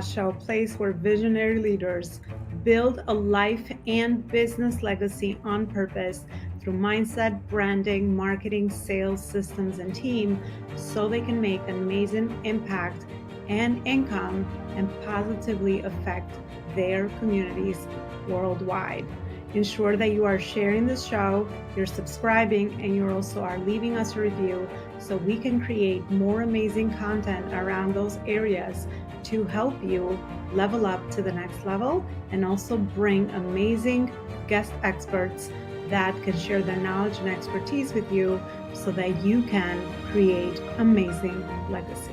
Show, a place where visionary leaders build a life and business legacy on purpose through mindset, branding, marketing, sales, systems, and team so they can make an amazing impact and income and positively affect their communities worldwide. Ensure that you are sharing this show, you're subscribing, and you also are leaving us a review so we can create more amazing content around those areas to help you level up to the next level and also bring amazing guest experts that can share their knowledge and expertise with you so that you can create amazing legacy.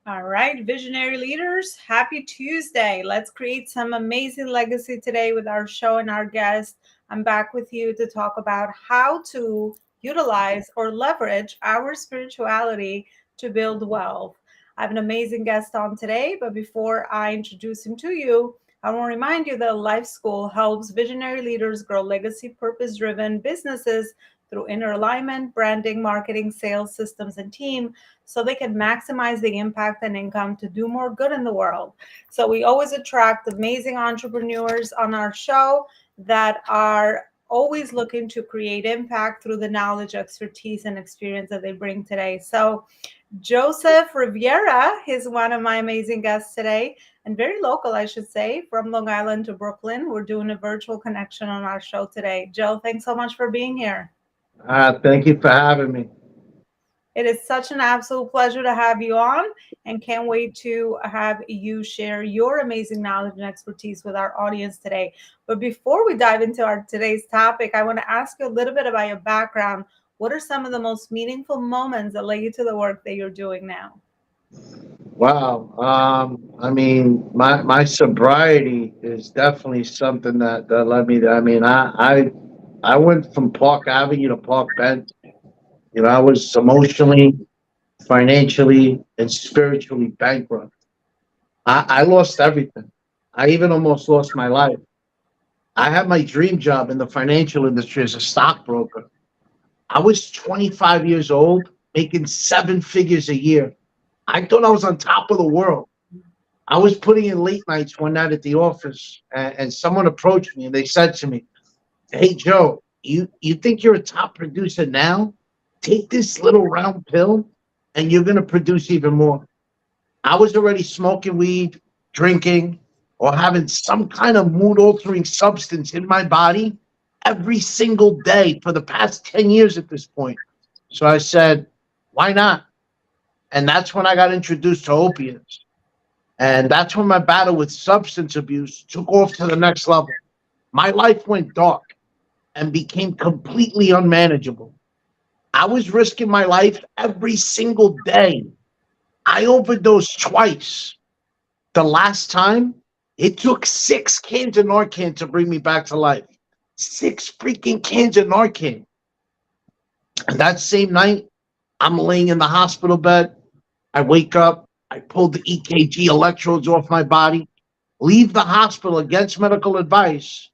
All right, visionary leaders, happy Tuesday. Let's create some amazing legacy today with our show and our guest. I'm back with you to talk about how to utilize or leverage our spirituality to build wealth. I have an amazing guest on today, but before I introduce him to you, I want to remind you that Life School helps visionary leaders grow legacy purpose driven businesses through inner alignment, branding, marketing, sales, systems, and team so they can maximize the impact and income to do more good in the world. So we always attract amazing entrepreneurs on our show that are always looking to create impact through the knowledge, expertise, and experience that they bring today. So Joseph Riviera is one of my amazing guests today, and very local, I should say, from Long Island to Brooklyn. We're doing a virtual connection on our show today. Joe, thanks so much for being here. Thank you for having me. It is such an absolute pleasure to have you on and can't wait to have you share your amazing knowledge and expertise with our audience today. But before we dive into our today's topic, I want to ask you a little bit about your background. What are some of the most meaningful moments that led you to the work that you're doing now? Wow. My sobriety is definitely something that led me to. I went from Park Avenue to Park Bend. I was emotionally, financially, and spiritually bankrupt. I lost everything. I even almost lost my life. I had my dream job in the financial industry as a stockbroker. I was 25 years old, making seven figures a year. I thought I was on top of the world. I was putting in late nights one night at the office, and someone approached me and they said to me, "Hey, Joe, you think you're a top producer now? Take this little round pill and you're going to produce even more." I was already smoking weed, drinking, or having some kind of mood altering substance in my body every single day for the past 10 years at this point. So I said, why not? And that's when I got introduced to opiates. And that's when my battle with substance abuse took off to the next level. My life went dark and became completely unmanageable. I was risking my life every single day. I overdosed twice. The last time, it took 6 cans of Narcan to bring me back to life. 6 freaking cans of Narcan. And that same night, I'm laying in the hospital bed. I wake up. I pull the EKG electrodes off my body, leave the hospital against medical advice.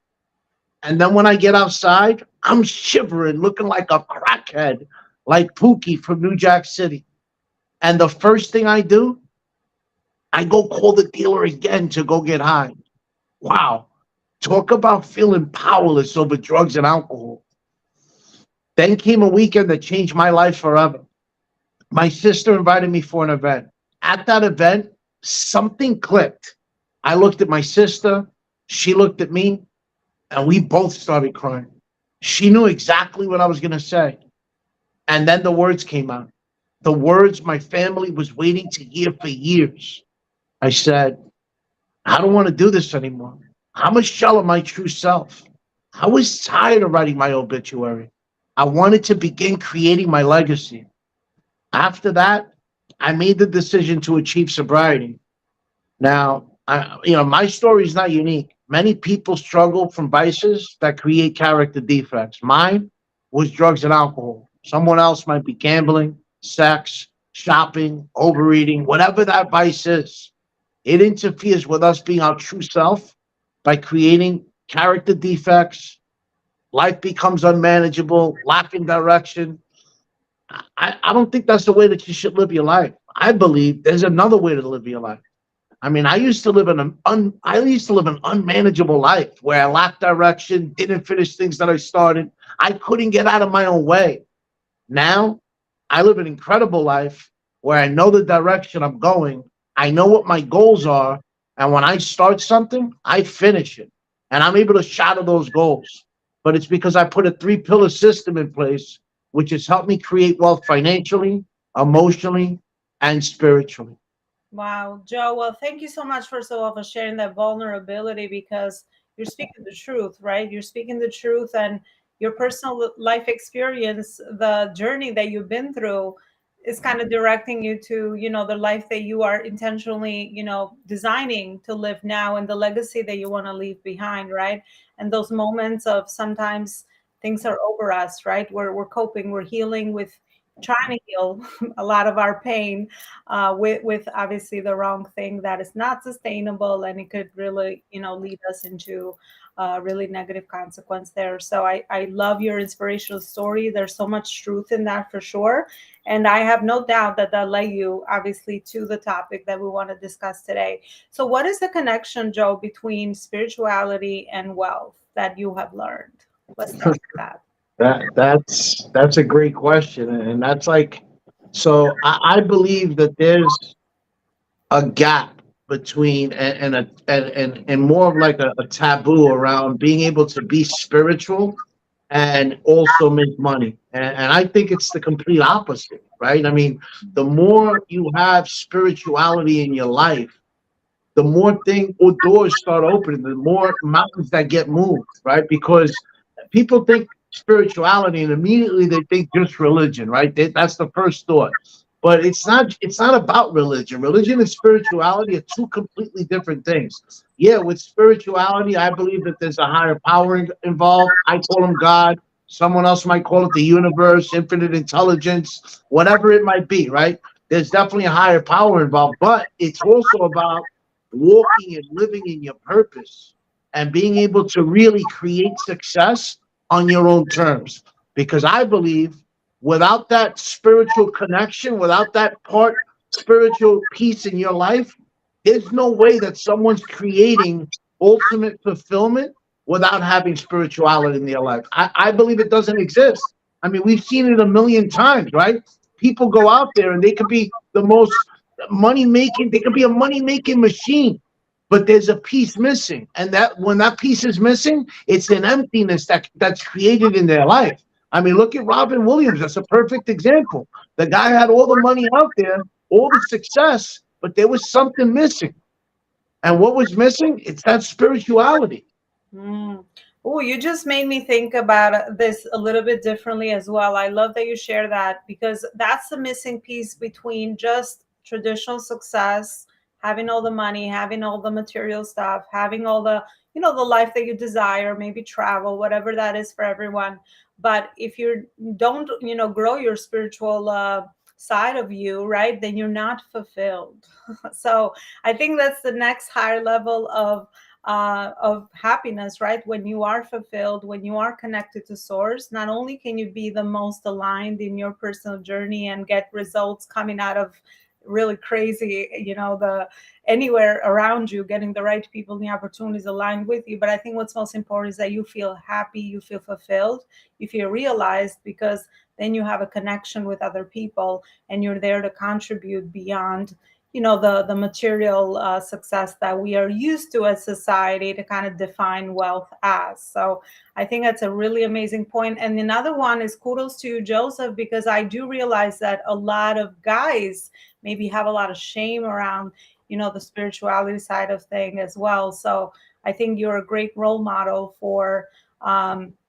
And then when I get outside, I'm shivering, looking like a crackhead, like Pookie from New Jack City. And the first thing I do, I go call the dealer again to go get high. Wow. Talk about feeling powerless over drugs and alcohol. Then came a weekend that changed my life forever. My sister invited me for an event. At that event, something clicked. I looked at my sister, she looked at me, and we both started crying. She knew exactly what I was going to say. And then the words came out. The words my family was waiting to hear for years. I said, I don't want to do this anymore. I'm a shell of my true self. I was tired of writing my obituary. I wanted to begin creating my legacy. After that, I made the decision to achieve sobriety. Now, my story is not unique. Many people struggle from vices that create character defects. Mine was drugs and alcohol. Someone else might be gambling, sex, shopping, overeating, whatever that vice is. It interferes with us being our true self by creating character defects. Life becomes unmanageable, lacking direction. I don't think that's the way that you should live your life. I believe there's another way to live your life. I mean, I used to live an unmanageable life where I lacked direction, didn't finish things that I started. I couldn't get out of my own way. Now, I live an incredible life where I know the direction I'm going. I know what my goals are, and when I start something, I finish it, and I'm able to shadow those goals. But it's because I put a three-pillar system in place, which has helped me create wealth financially, emotionally, and spiritually. Wow, Joe. Well, thank you so much, first of all, for sharing that vulnerability because you're speaking the truth, right? You're speaking the truth and your personal life experience, the journey that you've been through is kind of directing you to, the life that you are intentionally, designing to live now and the legacy that you want to leave behind, right? And those moments of sometimes things are over us, right? We're coping, we're healing with trying to heal a lot of our pain with obviously the wrong thing that is not sustainable and it could really lead us into really negative consequence there. So I love your inspirational story. There's so much truth in that for sure, and I have no doubt that that led you obviously to the topic that we want to discuss today. So what is the connection, Joe, between spirituality and wealth that you have learned? Let's start with that. That's a great question, and that's like, so I believe that there's a gap between and more of like a taboo around being able to be spiritual and also make money, and I think it's the complete opposite, right? I mean, the more you have spirituality in your life, the more thing or doors start opening, the more mountains that get moved, right? Because people think spirituality and immediately they think just religion, right? That's the first thought. But it's not. It's not about religion. Religion and spirituality are two completely different things. Yeah, with spirituality, I believe that there's a higher power involved. I call him God. Someone else might call it the universe, infinite intelligence, whatever it might be, right? There's definitely a higher power involved, but it's also about walking and living in your purpose and being able to really create success on your own terms. Because I believe without that spiritual connection, without that part, spiritual piece in your life, there's no way that someone's creating ultimate fulfillment without having spirituality in their life. I believe it doesn't exist. I mean, we've seen it a million times, right? People go out there and they could be the most money making, they could be a money making machine, but there's a piece missing. And that when that piece is missing, it's an emptiness that's created in their life. I mean, look at Robin Williams. That's a perfect example. The guy had all the money out there, all the success, but there was something missing. And what was missing? It's that spirituality. Mm. Oh, you just made me think about this a little bit differently as well. I love that you share that because that's the missing piece between just traditional success, having all the money, having all the material stuff, having all the, the life that you desire, maybe travel, whatever that is for everyone. But if you don't, grow your spiritual side of you, right, then you're not fulfilled. So I think that's the next higher level of happiness, right? When you are fulfilled, when you are connected to source, not only can you be the most aligned in your personal journey and get results coming out of really crazy, the anywhere around you, getting the right people and the opportunities aligned with you. But I think what's most important is that you feel happy, you feel fulfilled, you feel realized, because then you have a connection with other people and you're there to contribute beyond the material success that we are used to as society to kind of define wealth as. So I think that's a really amazing point. And another one is kudos to you, Joseph, because I do realize that a lot of guys maybe have a lot of shame around the spirituality side of thing as well. So I think you're a great role model for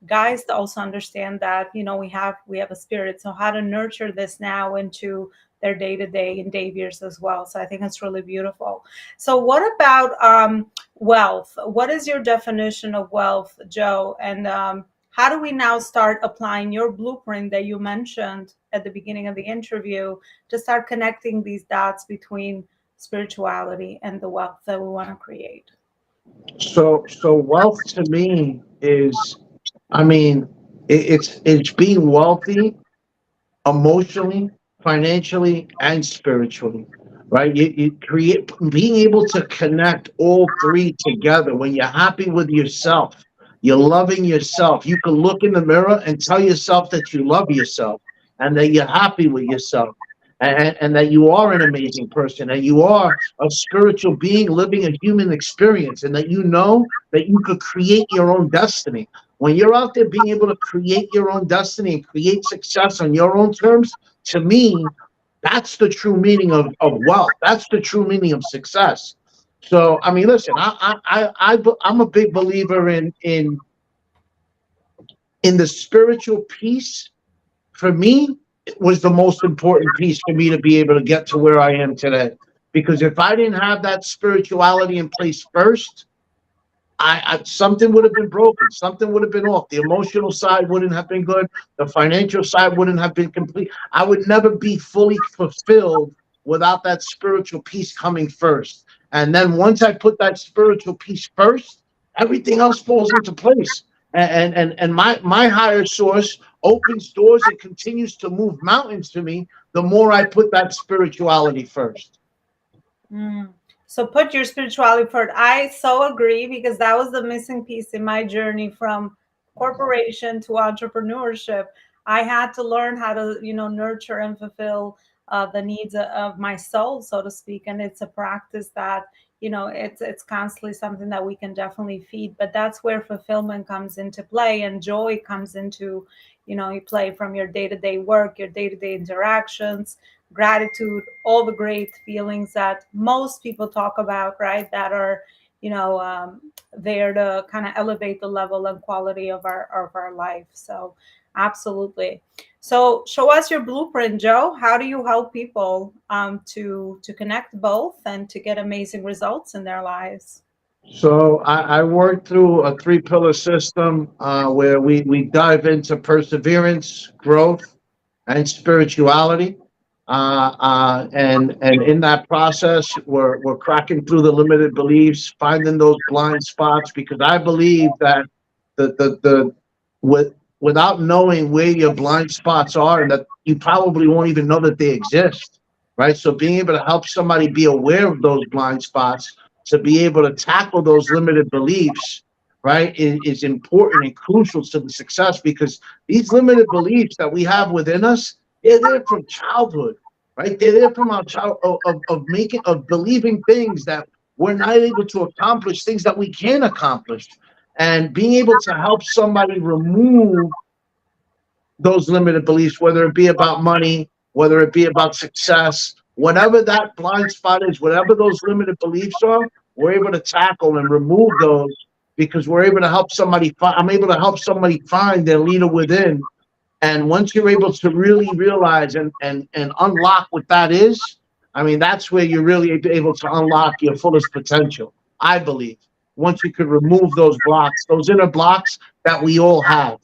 guys to also understand that we have a spirit, so how to nurture this now into their day-to-day endeavors as well. So I think it's really beautiful. So what about wealth? What is your definition of wealth, Joe? And how do we now start applying your blueprint that you mentioned at the beginning of the interview to start connecting these dots between spirituality and the wealth that we want to create? So wealth to me is, I mean, it's being wealthy emotionally, financially, and spiritually. Right? You create being able to connect all three together when you're happy with yourself, you're loving yourself. You can look in the mirror and tell yourself that you love yourself and that you're happy with yourself and that you are an amazing person and you are a spiritual being living a human experience and that you know that you could create your own destiny. When you're out there being able to create your own destiny and create success on your own terms, to me, that's the true meaning of wealth. That's the true meaning of success. So, I mean, listen, I'm a big believer in the spiritual piece. For me, it was the most important piece for me to be able to get to where I am today. Because if I didn't have that spirituality in place first, I something would have been broken. Something would have been off. The emotional side wouldn't have been good. The financial side wouldn't have been complete. I would never be fully fulfilled without that spiritual piece coming first. And then once I put that spiritual piece first, everything else falls into place. And my higher source opens doors and continues to move mountains for me the more I put that spirituality first. Mm. So put your spirituality first. I so agree because that was the missing piece in my journey from corporation to entrepreneurship. I had to learn how to, nurture and fulfill the needs of my soul, so to speak. And it's a practice that, it's constantly something that we can definitely feed. But that's where fulfillment comes into play and joy comes into, you play from your day to day work, your day to day interactions, gratitude, all the great feelings that most people talk about, right? That are, there to kind of elevate the level and quality of our life. So, absolutely. So, show us your blueprint, Joe. How do you help people to connect both and to get amazing results in their lives? So I worked through a three-pillar system where we dive into perseverance, growth, and spirituality. And in that process, we're cracking through the limited beliefs, finding those blind spots, because I believe that the with without knowing where your blind spots are, and that you probably won't even know that they exist, right? So being able to help somebody be aware of those blind spots, to be able to tackle those limited beliefs, right, is important and crucial to the success, because these limited beliefs that we have within us, they're there from childhood, right? They're there from our child of believing things that we're not able to accomplish, things that we can accomplish, and being able to help somebody remove those limited beliefs, whether it be about money, whether it be about success, whatever that blind spot is, whatever those limited beliefs are, we're able to tackle and remove those, because we're able to help somebody find, I'm able to help somebody find their leader within. And once you're able to really realize and unlock what that is, I mean, that's where you're really able to unlock your fullest potential, I believe. Once you could remove those blocks, those inner blocks that we all have.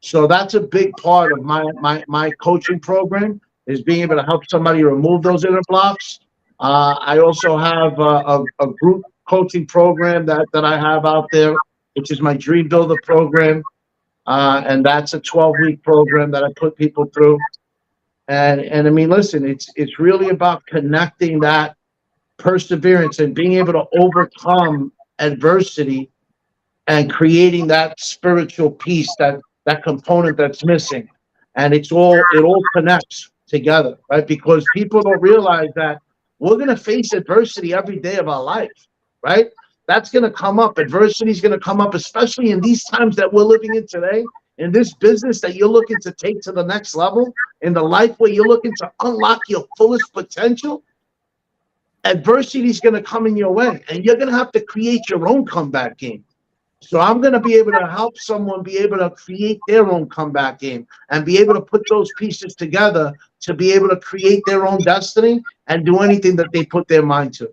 So that's a big part of my coaching program, is being able to help somebody remove those inner blocks. I also have a group coaching program that I have out there, which is my Dream Builder program, and that's a 12-week program that I put people through. And I mean, listen, it's really about connecting that perseverance and being able to overcome adversity and creating that spiritual piece, that component that's missing. And it all connects together, right? Because people don't realize that we're going to face adversity every day of our life, right? That's going to come up. Adversity is going to come up, especially in these times that we're living in today, in this business that you're looking to take to the next level, in the life where you're looking to unlock your fullest potential. Adversity is going to come in your way, and you're going to have to create your own comeback game. So I'm going to be able to help someone be able to create their own comeback game and be able to put those pieces together to be able to create their own destiny and do anything that they put their mind to.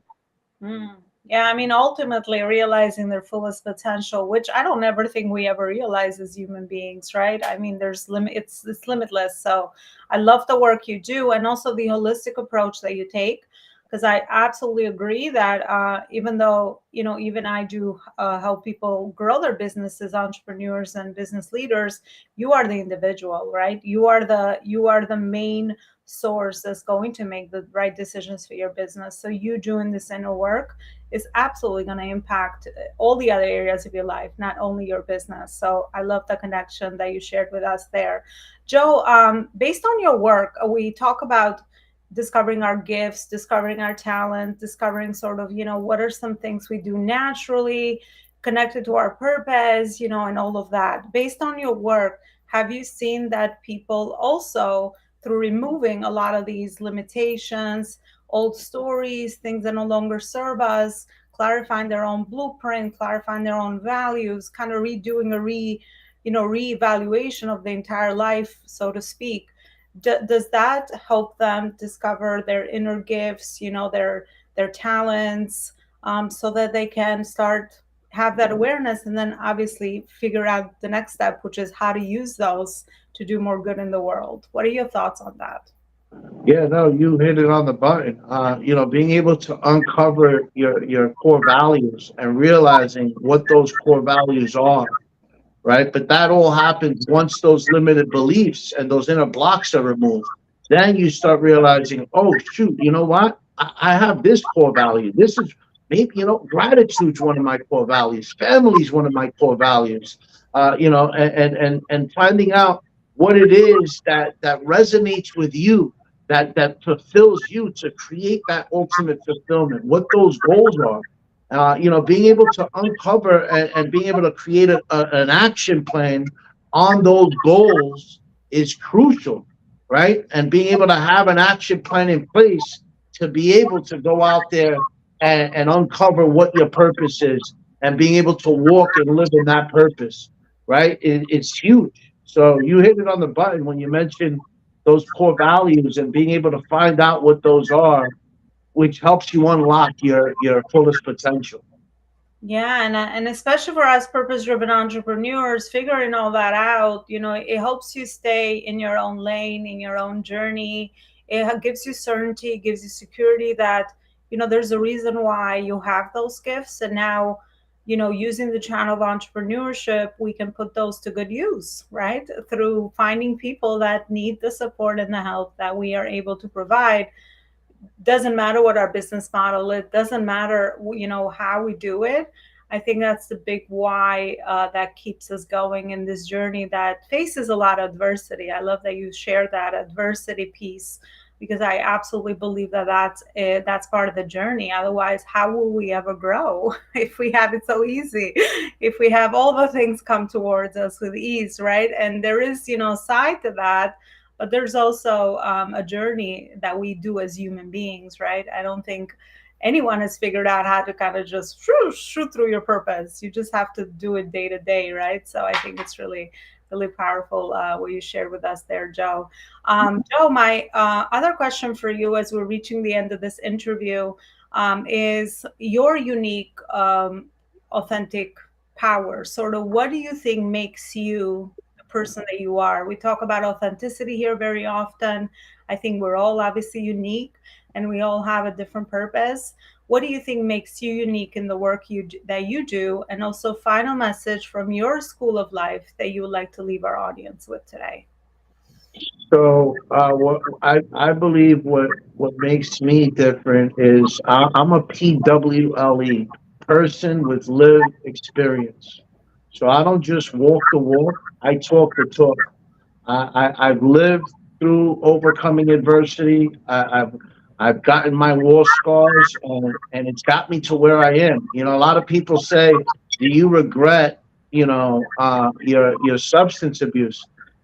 Mm. Yeah, I mean, ultimately realizing their fullest potential, which I don't ever think we ever realize as human beings, right? I mean, there's limit, it's limitless. So I love the work you do and also the holistic approach that you take, because I absolutely agree that even though, even I do help people grow their businesses, entrepreneurs and business leaders, you are the individual, right? You are the main source that's going to make the right decisions for your business. So you doing this inner work is absolutely going to impact all the other areas of your life, not only your business. So I love the connection that you shared with us there. Joe, based on your work, we talk about discovering our gifts, discovering our talent, discovering sort of, what are some things we do naturally connected to our purpose, and all of that. Based on your work, have you seen that people also, through removing a lot of these limitations, old stories, things that no longer serve us, clarifying their own blueprint, clarifying their own values, kind of redoing a reevaluation of the entire life, so to speak, does that help them discover their inner gifts, their talents, so that they can start have that awareness, and then obviously figure out the next step, which is how to use those to do more good in the world? What are your thoughts on that? Yeah, no, you hit it on the button. Being able to uncover your core values and realizing what those core values are, right? But that all happens once those limited beliefs and those inner blocks are removed. Then you start realizing, oh shoot, you know what? I have this core value. This is maybe, gratitude's one of my core values. Family's one of my core values. And finding out what it is that resonates with you, that fulfills you to create that ultimate fulfillment. What those goals are, being able to uncover and being able to create an action plan on those goals is crucial, right? And being able to have an action plan in place to be able to go out there and uncover what your purpose is and being able to walk and live in that purpose, right? It's huge. So you hit it on the button when you mentioned those core values and being able to find out what those are, which helps you unlock your fullest potential. Yeah, and especially for us purpose-driven entrepreneurs, figuring all that out, it helps you stay in your own lane, in your own journey. It gives you certainty, it gives you security that, there's a reason why you have those gifts. And now, using the channel of entrepreneurship, we can put those to good use, right? Through finding people that need the support and the help that we are able to provide. Doesn't matter what our business model, it doesn't matter how we do it. I think that's the big why, that keeps us going in this journey that faces a lot of adversity. I love that you share that adversity piece, because I absolutely believe that that's part of the journey. Otherwise, how will we ever grow if we have it so easy, if we have all the things come towards us with ease, right? And there is, side to that, but there's also, a journey that we do as human beings, right? I don't think anyone has figured out how to kind of just shoot through your purpose. You just have to do it day to day, right? So I think it's really, really powerful, what you shared with us there, Joe. Joe, my other question for you as we're reaching the end of this interview, is your unique, authentic power. Sort of, what do you think makes you person that you are? We talk about authenticity here very often. I think we're all obviously unique and we all have a different purpose. What do you think makes you unique in the work that you do? And also, final message from your school of life that you would like to leave our audience with today. So, what I believe what makes me different is I'm a PWLE, person with lived experience. So I don't just walk the walk; I talk the talk. I've lived through overcoming adversity. I've gotten my war scars, and it's got me to where I am. A lot of people say, "Do you regret, your substance abuse?"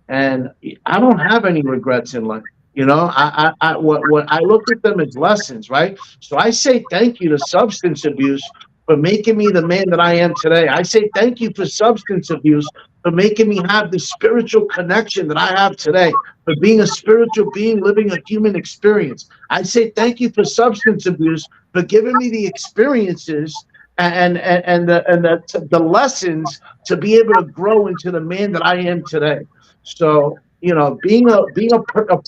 And I don't have any regrets in life. What I look at them as lessons, right? So I say thank you to substance abuse for making me the man that I am today. I say thank you for substance abuse for making me have the spiritual connection that I have today, for being a spiritual being living a human experience. I say thank you for substance abuse for giving me the experiences and the lessons to be able to grow into the man that I am today. So, being a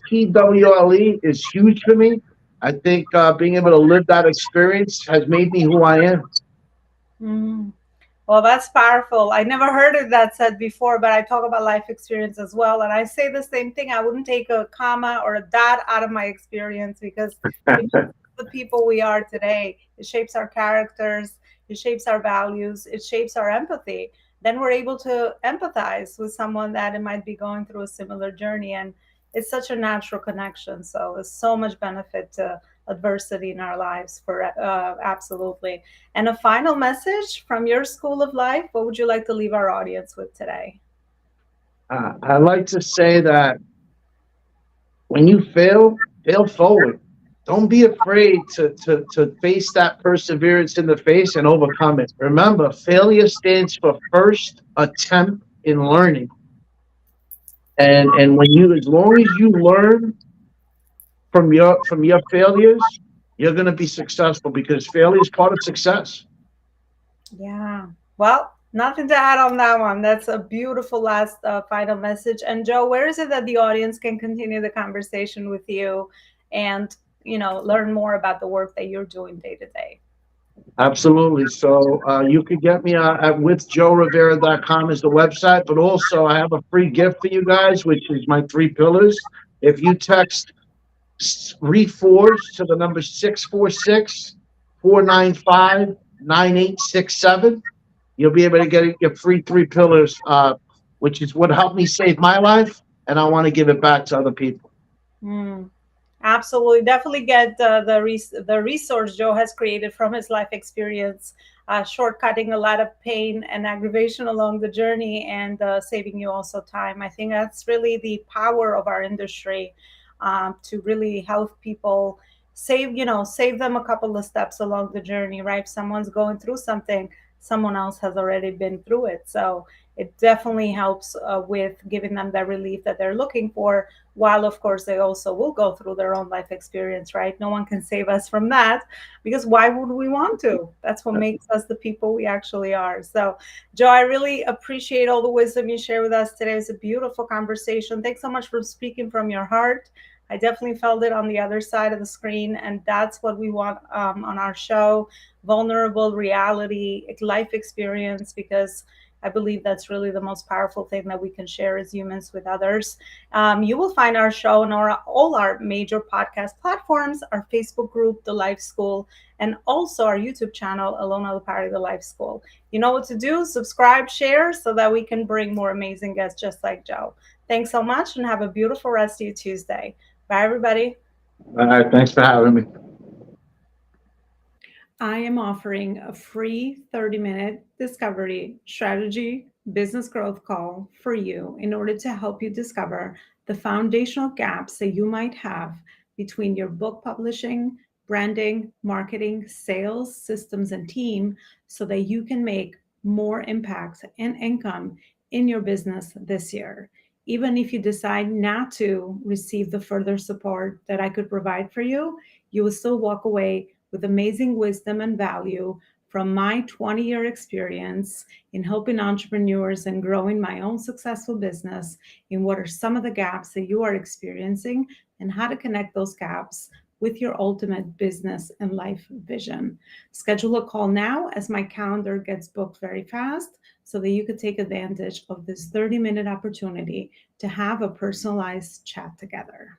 PWLE is huge for me. I think being able to live that experience has made me who I am. Mm. Well, that's powerful. I never heard of that said before, but I talk about life experience as well. And I say the same thing. I wouldn't take a comma or a dot out of my experience because it makes us the people we are today. It shapes our characters, it shapes our values, it shapes our empathy. Then we're able to empathize with someone that it might be going through a similar journey. And it's such a natural connection. So there's so much benefit to adversity in our lives for absolutely. And a final message from your school of life. What would you like to leave our audience with today? I like to say that when you fail, fail forward. Don't be afraid to face that perseverance in the face and overcome it. Remember, failure stands for first attempt in learning. And when you, as long as you learn from your failures, you're going to be successful because failure is part of success. Yeah. Well, nothing to add on that one. That's a beautiful last final message. And Joe, where is it that the audience can continue the conversation with you and, learn more about the work that you're doing day to day? Absolutely. So you could get me at withjoerivera.com is the website, but also I have a free gift for you guys, which is my three pillars. If you text reforge to the number 646-495-9867, you'll be able to get your free three pillars, which is what helped me save my life, and I want to give it back to other people. Mm. Absolutely, definitely get the resource Joe has created from his life experience, shortcutting a lot of pain and aggravation along the journey, and saving you also time. I think that's really the power of our industry, to really help people save them a couple of steps along the journey. Right, if someone's going through something, someone else has already been through it, so it definitely helps with giving them that relief that they're looking for, while of course they also will go through their own life experience. Right, no one can save us from that, because why would we want to? That's what makes us the people we actually are. So Joe, I really appreciate all the wisdom you share with us today. It's a beautiful conversation. Thanks so much for speaking from your heart. I definitely felt it on the other side of the screen, and that's what we want on our show: vulnerable reality, life experience, because I believe that's really the most powerful thing that we can share as humans with others. You will find our show on all our major podcast platforms, our Facebook group, The Life School, and also our YouTube channel, Elona the Party, The Life School. You know what to do: subscribe, share, so that we can bring more amazing guests just like Joe. Thanks so much, and have a beautiful rest of your Tuesday. Bye, everybody. All right. Thanks for having me. I am offering a free 30-minute discovery strategy business growth call for you in order to help you discover the foundational gaps that you might have between your book publishing, branding, marketing, sales, systems, and team, so that you can make more impact and income in your business this year. Even if you decide not to receive the further support that I could provide for you will still walk away with amazing wisdom and value from my 20-year experience in helping entrepreneurs and growing my own successful business, in what are some of the gaps that you are experiencing and how to connect those gaps with your ultimate business and life vision. Schedule a call now, as my calendar gets booked very fast, so that you could take advantage of this 30-minute opportunity to have a personalized chat together.